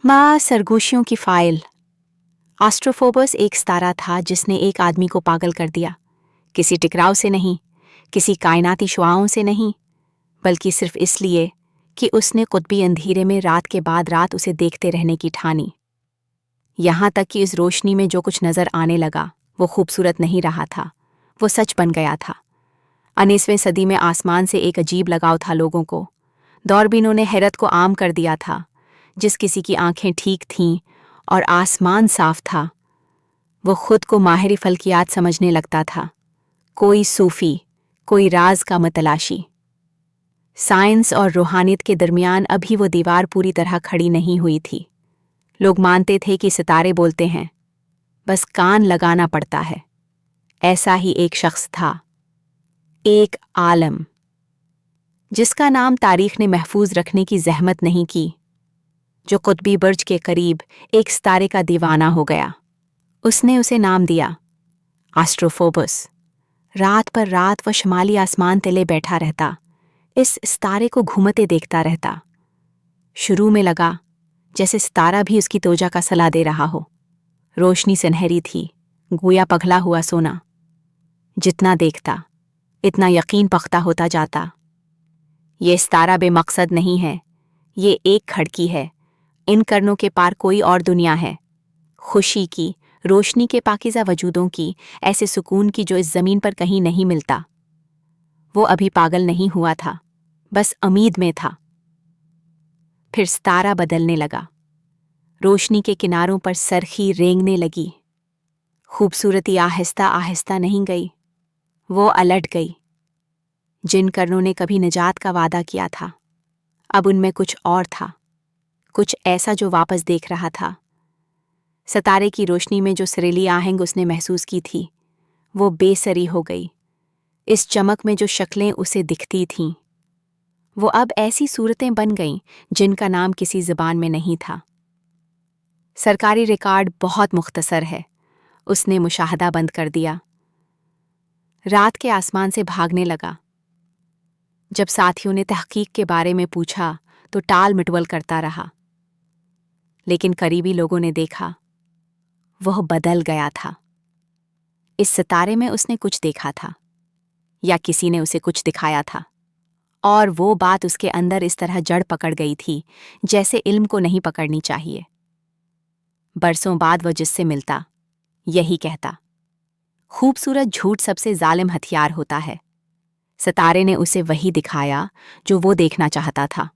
माँ सरगोशियों की फाइल। ऑस्ट्रोफोबस एक सितारा था जिसने एक आदमी को पागल कर दिया। किसी टकराव से नहीं, किसी कायनाती शुआओं से नहीं, बल्कि सिर्फ इसलिए कि उसने कुतबी अंधेरे में रात के बाद रात उसे देखते रहने की ठानी। यहाँ तक कि इस रोशनी में जो कुछ नजर आने लगा वो खूबसूरत नहीं रहा था, वो सच बन गया था। 19वीं सदी में आसमान से एक अजीब लगाव था लोगों को। दौरबीनों ने हैरत को आम कर दिया था। जिस किसी की आंखें ठीक थीं और आसमान साफ था, वो खुद को माहिर फल्कियात समझने लगता था। कोई सूफी, कोई राज का मतलाशी। साइंस और रूहानियत के दरमियान अभी वो दीवार पूरी तरह खड़ी नहीं हुई थी। लोग मानते थे कि सितारे बोलते हैं, बस कान लगाना पड़ता है। ऐसा ही एक शख्स था, एक आलम, जिसका नाम तारीख ने महफूज रखने की जहमत नहीं की, जो कुतबी बर्ज के करीब एक सितारे का दीवाना हो गया। उसने उसे नाम दिया ऑस्ट्रोफोबस। रात पर रात वह शुमाली आसमान तले बैठा रहता, इस सितारे को घूमते देखता रहता। शुरू में लगा जैसे सितारा भी उसकी तोजा का सलाह दे रहा हो। रोशनी सुनहरी थी, गोया पगला हुआ सोना। जितना देखता इतना यकीन पख्ता होता जाता। ये सितारा बेमकसद नहीं है, ये एक खिड़की है। इन करनों के पार कोई और दुनिया है, खुशी की, रोशनी के पाकीज़ा वजूदों की, ऐसे सुकून की जो इस ज़मीन पर कहीं नहीं मिलता। वो अभी पागल नहीं हुआ था, बस उम्मीद में था। फिर सितारा बदलने लगा। रोशनी के किनारों पर सरखी रेंगने लगी। खूबसूरती आहिस्ता आहिस्ता नहीं गई, वो अलट गई। जिन कर्णों ने कभी निजात का वादा किया था, अब उनमें कुछ और था, कुछ ऐसा जो वापस देख रहा था। सितारे की रोशनी में जो सुरीली आहंग उसने महसूस की थी, वो बेसरी हो गई। इस चमक में जो शक्लें उसे दिखती थीं, वो अब ऐसी सूरतें बन गईं जिनका नाम किसी ज़बान में नहीं था। सरकारी रिकॉर्ड बहुत मुख्तसर है, उसने मुशाहदा बंद कर दिया। रात के आसमान से भागने लगा। जब साथियों ने तहकीक के बारे में पूछा तो टाल मटोल करता रहा। लेकिन करीबी लोगों ने देखा, वह बदल गया था। इस सितारे में उसने कुछ देखा था, या किसी ने उसे कुछ दिखाया था, और वो बात उसके अंदर इस तरह जड़ पकड़ गई थी जैसे इल्म को नहीं पकड़नी चाहिए। बरसों बाद वह जिससे मिलता, यही कहता, खूबसूरत झूठ सबसे जालिम हथियार होता है। सितारे ने उसे वही दिखाया जो वो देखना चाहता था।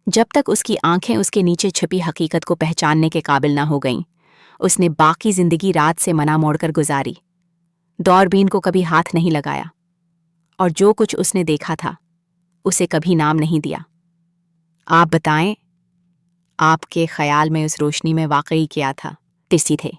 जब तक उसकी आंखें उसके नीचे छिपी हकीकत को पहचानने के काबिल न हो गईं, उसने बाकी जिंदगी रात से मना मोड़कर गुजारी। दौरबीन को कभी हाथ नहीं लगाया, और जो कुछ उसने देखा था उसे कभी नाम नहीं दिया। आप बताएं, आपके ख्याल में उस रोशनी में वाकई क्या था? तिसी थे।